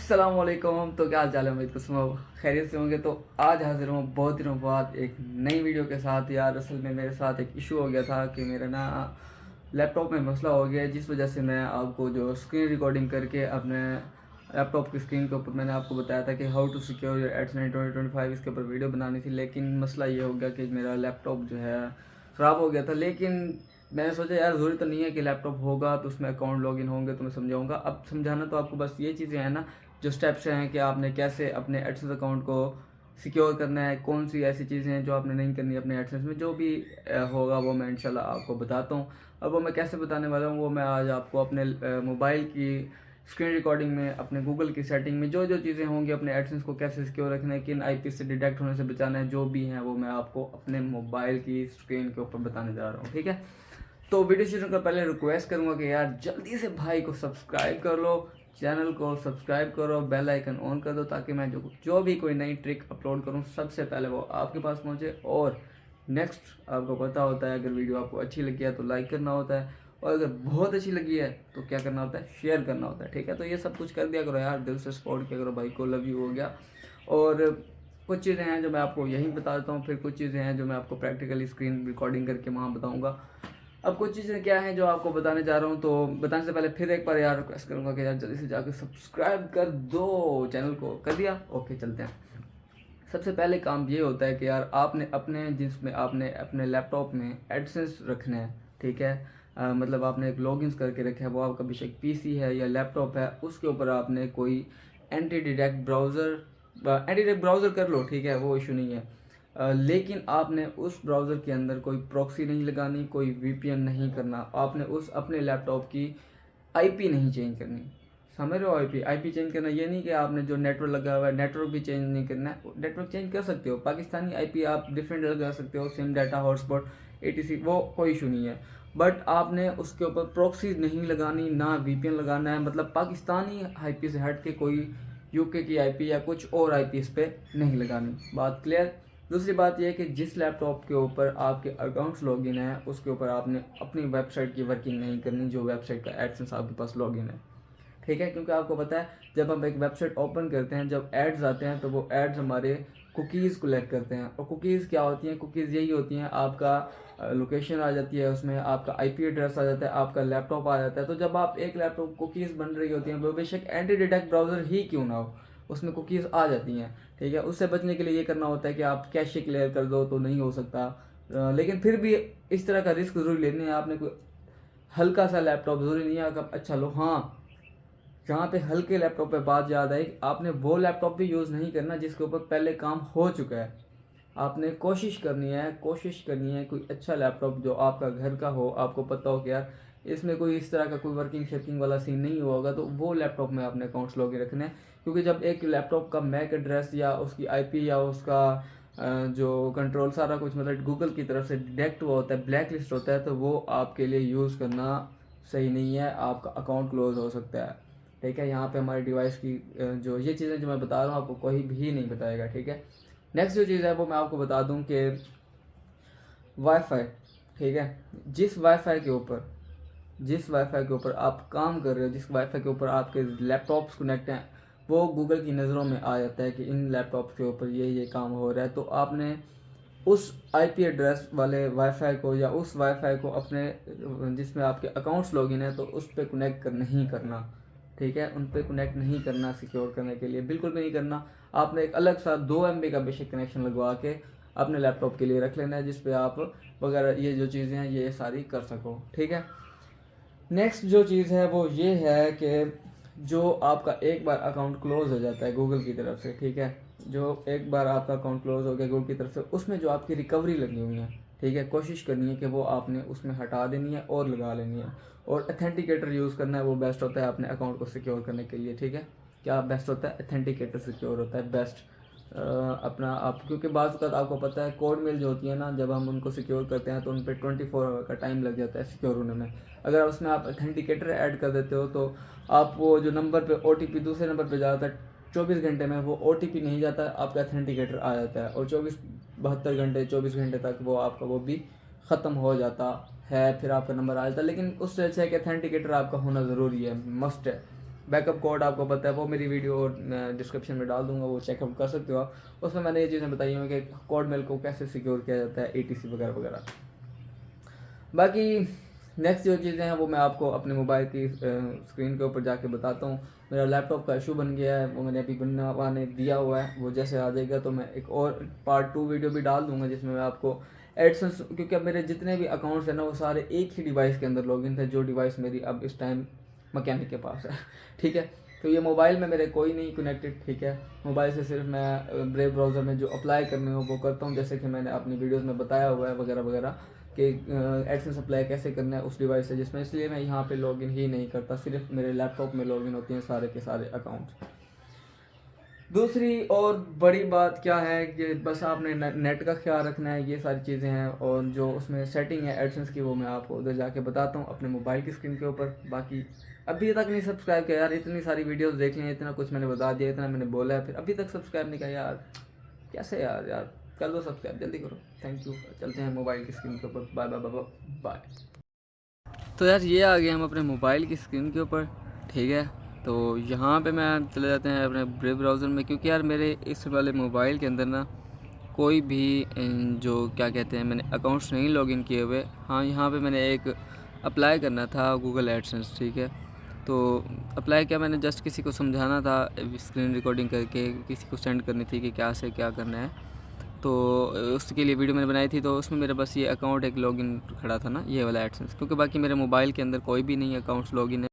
अस्सलामुअलैकुम। तो क्या हाल चाल है, उम्मीद को सुनो खैरियत से होंगे। तो आज हाजिर हूँ बहुत दिनों बाद एक नई वीडियो के साथ। यार असल में मेरे साथ एक इशू हो गया था कि मेरे ना लैपटॉप में मसला हो गया है, जिस वजह से मैं आपको जो स्क्रीन रिकॉर्डिंग करके अपने लैपटॉप की स्क्रीन के ऊपर मैंने आपको बताया था कि how to secure your ads 2025 इसके ऊपर वीडियो बनानी थी। लेकिन मसला ये हो गया कि मेरा लैपटॉप जो है ख़राब हो गया था। लेकिन मैंने सोचा यार ज़रूरी तो नहीं है कि लैपटॉप होगा तो उसमें अकाउंट लॉगिन होंगे तो मैं समझाऊंगा। अब समझाना तो आपको बस ये चीज़ें हैं ना, जो स्टेप्स हैं कि आपने कैसे अपने एडसेंस अकाउंट को सिक्योर करना है, कौन सी ऐसी चीज़ें हैं जो आपने नहीं करनी अपने एडसेंस में। जो भी होगा वो मैं इंशाल्लाह आपको बताता हूँ। अब वो मैं कैसे बताने वाला हूँ वो मैं आज आपको अपने मोबाइल की स्क्रीन रिकॉर्डिंग में, अपने गूगल की सेटिंग में जो जो चीज़ें होंगी, अपने एडसेंस को कैसे सिक्योर रखना है, किन आईपी से डिटेक्ट होने से बचाना है, जो भी हैं वो मैं आपको अपने मोबाइल की स्क्रीन के ऊपर बताने जा रहा हूँ। ठीक है, तो वीडियो शुरू कर पहले रिक्वेस्ट करूंगा कि यार जल्दी से भाई को सब्सक्राइब कर लो, चैनल को सब्सक्राइब करो, बेल आइकन ऑन कर दो ताकि मैं जो भी कोई नई ट्रिक अपलोड करूं सबसे पहले वो आपके पास पहुंचे। और नेक्स्ट आपको पता होता है, अगर वीडियो आपको अच्छी लगी है तो लाइक करना होता है, और अगर बहुत अच्छी लगी है तो क्या करना होता है, शेयर करना होता है। ठीक है, तो ये सब कुछ कर दिया करो यार, दिल से सपोर्ट किया करो भाई को। लव यू हो गया। और कुछ चीज़ें हैं जो मैं आपको यहीं बता देता हूँ, फिर कुछ चीज़ें हैं जो मैं आपको प्रैक्टिकली स्क्रीन रिकॉर्डिंग करके वहाँ बताऊँगा। अब कुछ चीज़ें क्या हैं जो आपको बताने जा रहा हूँ, तो बताने से पहले फिर एक बार यार रिक्वेस्ट करूँगा कि यार जल्दी से जाकर सब्सक्राइब कर दो। चैनल को कर दिया? ओके, चलते हैं। सबसे पहले काम ये होता है कि यार आपने अपने जिसमें आपने अपने लैपटॉप में एडसेंस रखना है। ठीक है, मतलब आपने एक लॉगिन्स करके रखा है, वो आपका बेशक पीसी है या लैपटॉप है, उसके ऊपर आपने कोई एंटी डिटेक्ट ब्राउज़र कर लो। ठीक है, वो इशू नहीं है। लेकिन आपने उस ब्राउज़र के अंदर कोई प्रॉक्सी नहीं लगानी, कोई वीपीएन नहीं करना, आपने उस अपने लैपटॉप की आईपी नहीं चेंज करनी। समझ रहे हो? आईपी चेंज करना ये नहीं कि आपने जो नेटवर्क लगा हुआ है नेटवर्क भी चेंज नहीं करना है। नेटवर्क चेंज कर सकते हो, पाकिस्तानी आईपी आप डिफरेंट लगा सकते हो, सिम डाटा हॉटस्पॉट एटीसी, वो कोई इशू नहीं है। बट आपने उसके ऊपर प्रॉक्सी नहीं लगानी, ना वीपीएन लगाना है। मतलब पाकिस्तानी आईपी से हट के कोई यूके की आईपी या कुछ और आईपी इस पर नहीं लगानी। बात क्लियर? दूसरी बात यह है कि जिस लैपटॉप के ऊपर आपके अकाउंट्स लॉगिन है उसके ऊपर आपने अपनी वेबसाइट की वर्किंग नहीं करनी, जो वेबसाइट का एडसेंस आपके पास लॉगिन है। ठीक है, क्योंकि आपको पता है जब हम एक वेबसाइट ओपन करते हैं, जब एड्स आते हैं तो वो एड्स हमारे कुकीज़ कलेक्ट करते हैं। और कुकीज़ क्या होती हैं? कुकीज़ यही होती हैं, आपका लोकेशन आ जाती है उसमें, आपका आईपी एड्रेस आ जाता है, आपका लैपटॉप आ जाता है। तो जब आप एक लैपटॉप कुकीज़ बन रही होती हैं, वो बेशक एंटी डिटेक्ट ब्राउज़र ही क्यों ना हो, उसमें कुकीज़ आ जाती हैं। ठीक है, उससे बचने के लिए ये करना होता है कि आप कैशे क्लियर कर दो, तो नहीं हो सकता। लेकिन फिर भी इस तरह का रिस्क ज़रूर लेने हैं आपने। कोई हल्का सा लैपटॉप ज़रूरी नहीं है अगर अच्छा लो। हाँ, जहाँ पे हल्के लैपटॉप पे बात याद आई, आपने वो लैपटॉप भी यूज़ नहीं करना जिसके ऊपर पहले काम हो चुका है। आपने कोशिश करनी है कोई अच्छा लैपटॉप जो आपका घर का हो, आपको पता हो कि यार इसमें कोई इस तरह का कोई वर्किंग शेकिंग वाला सीन नहीं हुआ होगा, तो वो लैपटॉप में आपने अकाउंट्स लॉगिन रखने हैं। क्योंकि जब एक लैपटॉप का मैक एड्रेस या उसकी आईपी या उसका जो कंट्रोल सारा कुछ मतलब गूगल की तरफ से डिटेक्ट हुआ होता है, ब्लैक लिस्ट होता है, तो वो आपके लिए यूज़ करना सही नहीं है, आपका अकाउंट क्लोज हो सकता है। ठीक है, यहाँ पे हमारी डिवाइस की जो ये चीज़ें जो मैं बता रहा हूँ आपको कोई भी नहीं बताएगा। ठीक है, नेक्स्ट जो चीज़ है वो मैं आपको बता दूं कि वाईफाई। ठीक है, जिस वाईफाई के ऊपर आप काम कर रहे हो, जिस वाईफाई के ऊपर आपके लैपटॉप्स कनेक्ट हैं, वो गूगल की नज़रों में आ जाता है कि इन लैपटॉप्स के ऊपर ये काम हो रहा है। तो आपने उस आईपी एड्रेस वाले वाईफाई को या उस वाईफाई को अपने जिसमें आपके अकाउंट्स लॉगिन है तो उस पर कनेक्ट नहीं करना। ठीक है, उन पर कनेक्ट नहीं करना, सिक्योर करने के लिए बिल्कुल भी नहीं करना। आपने एक अलग सा 2 MB का बेसिक कनेक्शन लगवा के अपने लैपटॉप के लिए रख लेना है, जिस पे आप वगैरह ये जो चीज़ें हैं ये सारी कर सको। ठीक है, नेक्स्ट जो चीज़ है वो ये है कि जो आपका एक बार अकाउंट क्लोज हो जाता है गूगल की तरफ से, ठीक है, जो एक बार आपका अकाउंट क्लोज हो गया गूगल की तरफ से, उसमें जो आपकी रिकवरी लगी हुई है, ठीक है, कोशिश करनी है कि वो आपने उसमें हटा देनी है और लगा लेनी है। और अथेंटिकेटर यूज़ करना है, वो बेस्ट होता है अपने अकाउंट को सिक्योर करने के लिए। ठीक है, क्या बेस्ट होता है? अथेंटिकेटर सिक्योर होता है बेस्ट। अपना आप क्योंकि बाज़ वक़्त आपको पता है कोड मेल जो होती है ना, जब हम उनको सिक्योर करते हैं तो उन पर 24 आवर का टाइम लग जाता है सिक्योर होने में। अगर उसमें आप अथेंटिकेटर ऐड कर देते हो तो आप वो जो नंबर पे ओटीपी दूसरे नंबर पे जाता है, 24 घंटे में वो ओटीपी नहीं जाता, आपका अथेंटिकेटर आ जाता है, और 72 घंटे 24 घंटे तक वो आपका वो भी ख़त्म हो जाता है, फिर आपका नंबर आ जाता है। लेकिन उससे अच्छा है कि अथेंटिकेटर आपका होना ज़रूरी है, मस्ट है। बैकअप कोड आपको पता है, वो मेरी वीडियो डिस्क्रिप्शन में डाल दूंगा, वो चेकआउट कर सकते हो आप। उसमें मैंने ये चीज़ें बताई हैं कि कोड मेल को कैसे सिक्योर किया जाता है, ATC वगैरह वगैरह। बाकी नेक्स्ट जो चीज़ें हैं वो मैं आपको अपने मोबाइल की स्क्रीन के ऊपर जाके बताता हूँ। मेरा लैपटॉप का इशू बन गया है, वो मैंने अभी बनवाने दिया हुआ है, वो जैसे आ जाएगा तो मैं एक और पार्ट 2 वीडियो भी डाल दूँगा जिसमें मैं आपको एडसेंस, क्योंकि अब मेरे जितने भी अकाउंट्स हैं ना वो सारे एक ही डिवाइस के अंदर लॉगिन थे, जो डिवाइस मेरी अब इस टाइम मैकेनिक के पास है। ठीक है, तो ये मोबाइल में मेरे कोई नहीं कनेक्टेड। ठीक है, मोबाइल से सिर्फ मैं ब्रेव ब्राउज़र में जो अप्लाई करने हो वो करता हूँ, जैसे कि मैंने अपनी वीडियोज़ में बताया हुआ है वगैरह वगैरह कि एडसेंस अप्लाई कैसे करना है उस डिवाइस से जिसमें, इसलिए मैं यहाँ पे लॉगिन ही नहीं करता, सिर्फ मेरे लैपटॉप में लॉगिन होती हैं सारे के सारे अकाउंट्स। दूसरी और बड़ी बात क्या है कि बस आपने नेट का ख्याल रखना है, ये सारी चीज़ें हैं। और जो उसमें सेटिंग है एडसेंस की वो मैं आपको उधर जाके बताता हूँ अपने मोबाइल की स्क्रीन के ऊपर। बाकी अभी तक नहीं सब्सक्राइब किया यार, इतनी सारी वीडियोस देख ली, इतना कुछ मैंने बता दिया, इतना मैंने बोला है, फिर अभी तक सब्सक्राइब नहीं किया यार, कैसे यार, यार कर लो सब्सक्राइब, जल्दी करो। थैंक यू, चलते हैं मोबाइल की स्क्रीन के ऊपर। Bye bye bye bye. तो यार ये आ गए हम अपने मोबाइल की स्क्रीन के ऊपर। ठीक है, तो यहाँ पे मैं चले जाते हैं अपने ब्रेव ब्राउज़र में, क्योंकि यार मेरे इस वाले मोबाइल के अंदर ना कोई भी जो क्या कहते हैं मैंने अकाउंट्स नहीं लॉगिन किए हुए। हाँ, यहाँ पे मैंने एक अप्लाई करना था गूगल एडसेंस। ठीक है, तो अप्लाई किया मैंने, जस्ट किसी को समझाना था, स्क्रीन रिकॉर्डिंग करके किसी को सेंड करनी थी कि क्या से क्या करना है। तो उसके लिए वीडियो मैंने बनाई थी, तो उसमें मेरे बस ये अकाउंट एक लॉगिन खड़ा था ना, ये वाला एडसेंस, क्योंकि बाकी मेरे मोबाइल के अंदर कोई भी नहीं अकाउंट्स लॉगिन है।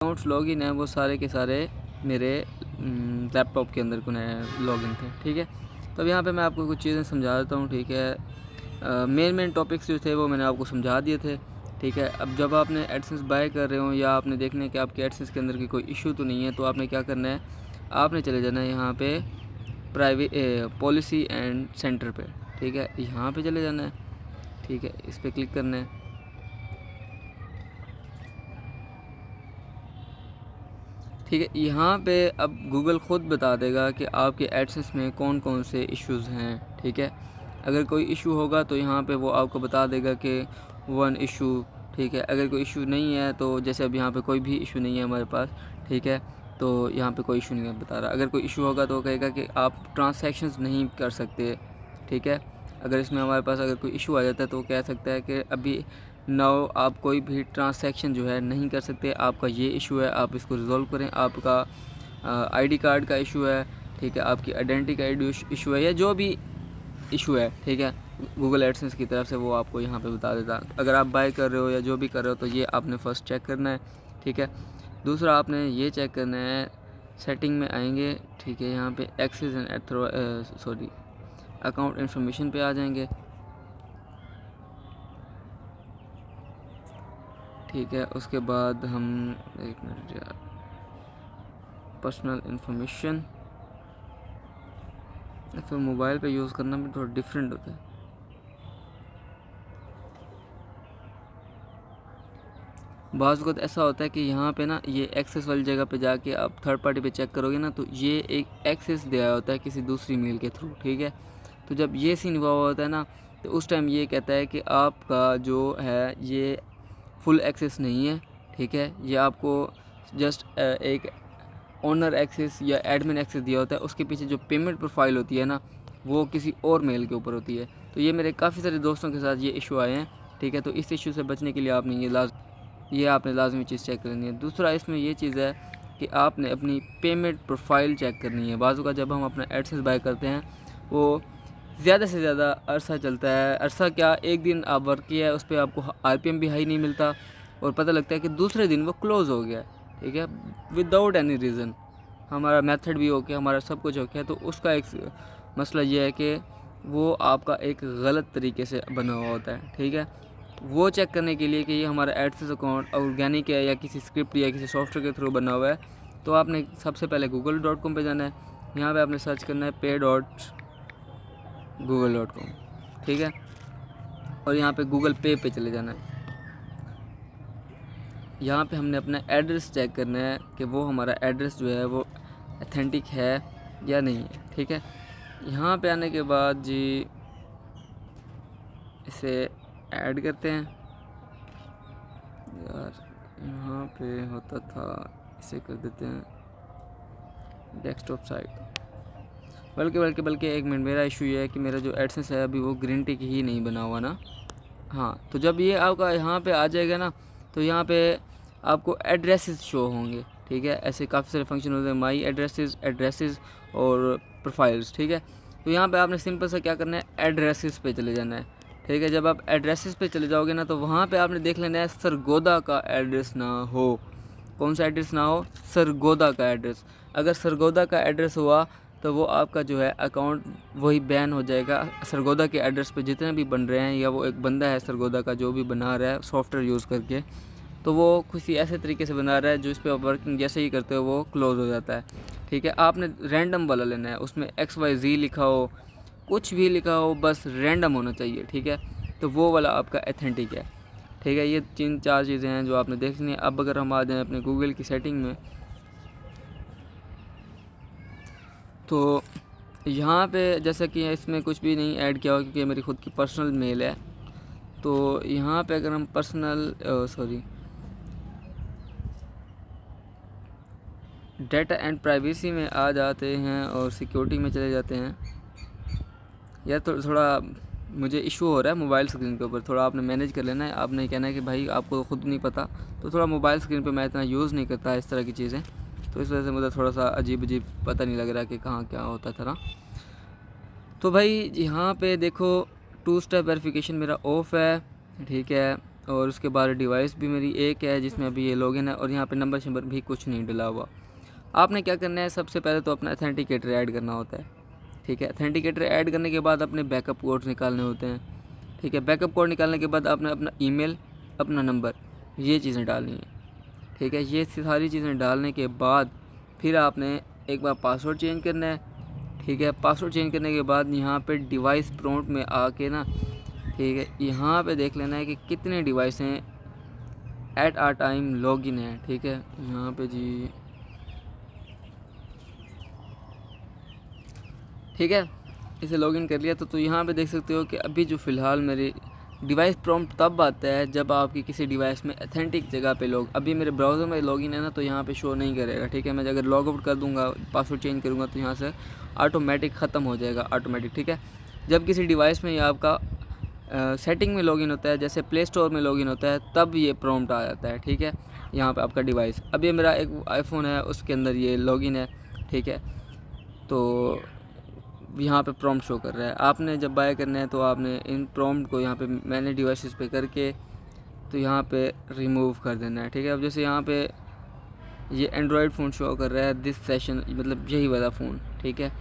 अकाउंट्स लॉगिन है वो सारे के सारे मेरे लैपटॉप के अंदर लॉगिन थे। ठीक है, तो अब यहाँ पे मैं आपको कुछ चीज़ें समझा देता हूँ। ठीक है, मेन टॉपिक्स जो थे वो मैंने आपको समझा दिए थे। ठीक है, अब जब आपने एडसेंस बाय कर रहे हो या आपने देखना है कि आपके एडसेंस के अंदर की कोई इशू तो नहीं है, तो आपने क्या करना है, आपने चले जाना है यहाँ पे प्राइवेट पॉलिसी एंड सेंटर पे। ठीक है, यहाँ पे चले जाना है। ठीक है, इस पर क्लिक करना है। ठीक है, यहाँ पे अब गूगल ख़ुद बता देगा कि आपके एडसेंस में कौन कौन से इश्यूज़ हैं। ठीक है, अगर कोई इशू होगा तो यहाँ पे वो आपको बता देगा कि 1 इशू। ठीक है, अगर कोई इशू नहीं है तो जैसे अब यहाँ पे कोई भी इशू नहीं है हमारे पास। ठीक है, तो यहाँ पे कोई इशू नहीं है बता रहा। अगर कोई इशू होगा तो कहेगा कि आप ट्रांसैक्शंस नहीं कर सकते। ठीक है, अगर इसमें हमारे पास अगर कोई इशू आ जाता है तो वो कह सकता है कि अभी नाउ आप कोई भी ट्रांसैक्शन जो है नहीं कर सकते, आपका ये इशू है, आप इसको रिज़ॉल्व करें। आपका आईडी कार्ड का इशू है। ठीक है, आपकी आइडेंटिटी का इशू है, या जो भी इशू है। ठीक है, गूगल एडसेंस की तरफ से वो आपको यहाँ पे बता देता। अगर आप बाय कर रहे हो या जो भी कर रहे हो तो ये आपने फ़र्स्ट चेक करना है। ठीक है, दूसरा आपने ये चेक करना है, सेटिंग में आएंगे। ठीक है, यहाँ पे एक्सेस एंड अकाउंट इन्फॉर्मेशन पे आ जाएंगे। ठीक है, उसके बाद हम एक मिनट यार, पर्सनल इन्फॉर्मेशन, फिर मोबाइल पे यूज़ करना भी थोड़ा डिफरेंट होता है। बाज़ वक़्त ऐसा होता है कि यहाँ पे ना ये एक्सेस वाली जगह पे जाके आप थर्ड पार्टी पे चेक करोगे ना, तो ये एक एक्सेस दिया होता है किसी दूसरी मेल के थ्रू। ठीक है, तो जब ये सीन हुआ होता है ना, तो उस टाइम ये कहता है कि आपका जो है ये फुल एक्सेस नहीं है। ठीक है, ये आपको जस्ट एक ओनर एक्सेस या एडमिन एक्सेस दिया होता है, उसके पीछे जो पेमेंट प्रोफाइल होती है ना वो किसी और मेल के ऊपर होती है। तो ये मेरे काफ़ी सारे दोस्तों के साथ ये इशू आए हैं। ठीक है, तो इस इशू से बचने के लिए आपने ये आपने लाजमी चीज़ चेक करनी है। दूसरा इसमें ये चीज़ है कि आपने अपनी पेमेंट प्रोफाइल चेक करनी है। बाज़ू का जब हम अपना एडसेंस बाय करते हैं वो ज़्यादा से ज़्यादा अरसा चलता है, अरसा क्या, एक दिन आप वर्क किया है उस पर आपको RPM भी हाई नहीं मिलता, और पता लगता है कि दूसरे दिन वो क्लोज़ हो गया। ठीक है, विदाउट एनी रीज़न। हमारा मेथड भी ओके, हमारा सब कुछ ओके है, तो उसका एक मसला ये है कि वो आपका एक गलत तरीके से बना हुआ होता है। ठीक है, वो चेक करने के लिए कि ये हमारा एडसेंस अकाउंट ऑर्गेनिक है या किसी स्क्रिप्ट या किसी सॉफ्टवेयर के थ्रू बना हुआ है, तो आपने सबसे पहले google.com पे जाना है। यहाँ पे आपने सर्च करना है pay.google.com। ठीक है, और यहाँ पे गूगल पे पे चले जाना है। यहाँ पे हमने अपना एड्रेस चेक करना है कि वो हमारा एड्रेस जो है वो अथेंटिक है या नहीं है। ठीक है, यहाँ पे आने के बाद जी इसे ऐड करते हैं। यार यहाँ पे होता था इसे कर देते हैं डेस्कटॉप साइट। बल्कि एक मिनट, मेरा इशू ये है कि मेरा जो एडसेंस है अभी वो ग्रीन टिक ही नहीं बना हुआ ना। हाँ, तो जब ये आपका यहाँ पे आ जाएगा ना, तो यहाँ पे आपको एड्रेसेस शो होंगे, ठीक है। ऐसे काफ़ी सारे फंक्शन होते हैं, माई एड्रेसेस और प्रोफाइल्स, ठीक है। तो यहाँ पे आपने सिंपल सा क्या करना है, एड्रेसेस पे चले जाना है, ठीक है। जब आप एड्रेसेस पे चले जाओगे ना, तो वहाँ पे आपने देख लेना है सरगोदा का एड्रेस ना हो। कौन सा एड्रेस ना हो? सरगोदा का एड्रेस। अगर सरगोदा का एड्रेस हुआ तो वो आपका जो है अकाउंट वही बैन हो जाएगा। सरगोदा के एड्रेस पे जितने भी बन रहे हैं, या वो एक बंदा है सरगोदा का जो भी बना रहा है सॉफ्टवेयर यूज़ करके, तो वो किसी ऐसे तरीके से बना रहा है जो इस पर वर्किंग जैसे ही करते हो वो क्लोज़ हो जाता है, ठीक है। आपने रैंडम वाला लेना है, उसमें XYZ लिखा हो, कुछ भी लिखा हो, बस रैंडम होना चाहिए, ठीक है। तो वो वाला आपका एथेंटिक है, ठीक है। ये 3-4 चीज़ें हैं जो आपने देखनी है। अब अगर हम आ जाएँ अपने गूगल की सेटिंग में, तो यहाँ पे जैसा कि इसमें कुछ भी नहीं ऐड किया हो क्योंकि मेरी खुद की पर्सनल मेल है। तो यहाँ पे अगर हम पर्सनल डेटा एंड प्राइवेसी में आ जाते हैं और सिक्योरिटी में चले जाते हैं, या तो थोड़ा मुझे इशू हो रहा है मोबाइल स्क्रीन के ऊपर, थोड़ा आपने मैनेज कर लेना है। आपने कहना है कि भाई आपको खुद नहीं पता, तो थोड़ा मोबाइल स्क्रीन पे मैं इतना यूज़ नहीं करता इस तरह की चीज़ें, तो इस वजह से मुझे थोड़ा सा अजीब पता नहीं लग रहा कि कहाँ क्या होता था ना। तो भाई यहाँ पे देखो 2 स्टेप वेरिफिकेशन मेरा ऑफ है, ठीक है। और उसके बाद डिवाइस भी मेरी एक है जिसमें अभी ये लॉगिन है, और यहाँ पे नंबर शंबर भी कुछ नहीं डला हुआ। आपने क्या करना है, सबसे पहले तो अपना अथेंटिकेटर ऐड करना होता है, ठीक है। अथेंटिकेटर ऐड करने के बाद अपने बैकअप कोड्स निकालने होते हैं, ठीक है। बैकअप कोड निकालने के बाद आपने अपना ईमेल, अपना नंबर, ये चीज़ें डालनी है, ठीक है। ये सारी चीज़ें डालने के बाद फिर आपने एक बार पासवर्ड चेंज करना है, ठीक है। पासवर्ड चेंज करने के बाद यहाँ पे डिवाइस प्रॉम्प्ट में आके ना, ठीक है, यहाँ पे देख लेना है कि कितने डिवाइस हैं एट आ टाइम लॉगिन है, ठीक है। यहाँ पे जी, ठीक है, इसे लॉगिन कर लिया। तो यहाँ पे देख सकते हो कि अभी जो फ़िलहाल मेरी डिवाइस प्रॉम्प्ट तब आता है जब आपकी किसी डिवाइस में अथेंटिक जगह पे अभी मेरे ब्राउज़र में लॉगिन है ना, तो यहाँ पे शो नहीं करेगा, ठीक है। मैं अगर लॉग आउट कर दूँगा, पासवर्ड चेंज करूँगा, तो यहाँ से ऑटोमेटिक ख़त्म हो जाएगा ऑटोमेटिक, ठीक है। जब किसी डिवाइस में ये आपका सेटिंग में लॉगिन होता है, जैसे प्ले स्टोर में लॉगिन होता है, तब ये प्रॉम्प्ट आ जाता है, ठीक है। यहाँ पे आपका डिवाइस, अब ये मेरा एक आईफोन है, उसके अंदर ये लॉगिन है, ठीक है। तो यहाँ पे प्रॉम्प्ट शो कर रहा है। आपने जब बाय करना है तो आपने इन प्रॉम्प्ट को यहाँ पे मैंने डिवाइसेस पे करके तो यहाँ पे रिमूव कर देना है, ठीक है। अब जैसे यहाँ पे ये एंड्रॉयड फ़ोन शो कर रहा है दिस सेशन, मतलब यही वाला फ़ोन, ठीक है।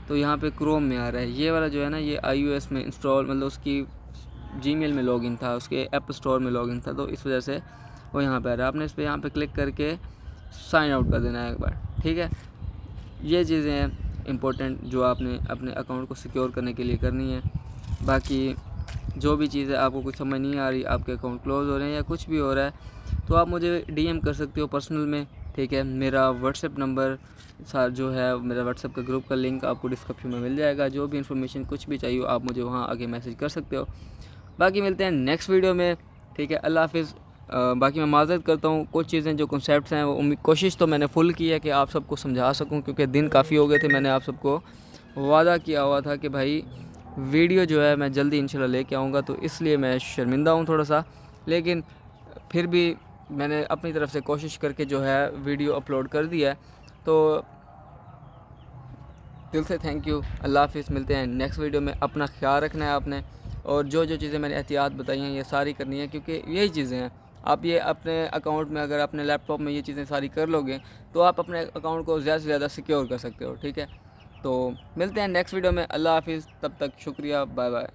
तो यहाँ पे क्रोम में आ रहा है, ये वाला जो है ना, ये iOS में इंस्टॉल, मतलब उसकी जीमेल में लॉगिन था, उसके ऐप स्टोर में लॉगिन था, तो इस वजह से वो यहाँ पे आ रहा है। आपने इस पर यहाँ पे क्लिक करके साइन आउट कर देना है एक बार, ठीक है। ये चीज़ें हैं इम्पोर्टेंट जो आपने अपने अकाउंट को सिक्योर करने के लिए करनी है। बाकी जो भी चीज़ें आपको कुछ समझ नहीं आ रही, आपके अकाउंट क्लोज़ हो रहे हैं या कुछ भी हो रहा है, तो आप मुझे DM कर सकते हो पर्सनल में, ठीक है। मेरा व्हाट्सएप नंबर जो है, मेरा व्हाट्सएप का ग्रुप का लिंक आपको डिस्क्रिप्शन में मिल जाएगा। जो भी इन्फॉर्मेशन कुछ भी चाहिए आप मुझे वहाँ आगे मैसेज कर सकते हो। बाकी मिलते हैं नेक्स्ट वीडियो में, ठीक है। अल्लाह हाफ़िज़। बाकी मैं माज़रत करता हूँ, कुछ चीज़ें जो कॉन्सेप्ट्स हैं वो कोशिश तो मैंने फुल की है कि आप सबको समझा सकूँ, क्योंकि दिन काफ़ी हो गए थे। मैंने आप सबको वादा किया हुआ था कि भाई वीडियो जो है मैं जल्दी इंशाल्लाह लेके आऊँगा, तो इसलिए मैं शर्मिंदा हूँ थोड़ा सा, लेकिन फिर भी मैंने अपनी तरफ से कोशिश करके जो है वीडियो अपलोड कर दिया है। तो दिल से थैंक यू। अल्लाह हाफ़िज़। मिलते हैं नेक्स्ट वीडियो में। अपना ख्याल रखना है आपने, और जो चीज़ें मैंने एहतियात बताई हैं ये सारी करनी है, क्योंकि यही चीज़ें हैं। आप ये अपने अकाउंट में, अगर अपने लैपटॉप में ये चीज़ें सारी कर लोगे, तो आप अपने अकाउंट को ज़्यादा से ज़्यादा सिक्योर कर सकते हो, ठीक है। तो मिलते हैं नेक्स्ट वीडियो में। अल्लाह हाफ़िज़। तब तक शुक्रिया, बाय बाय।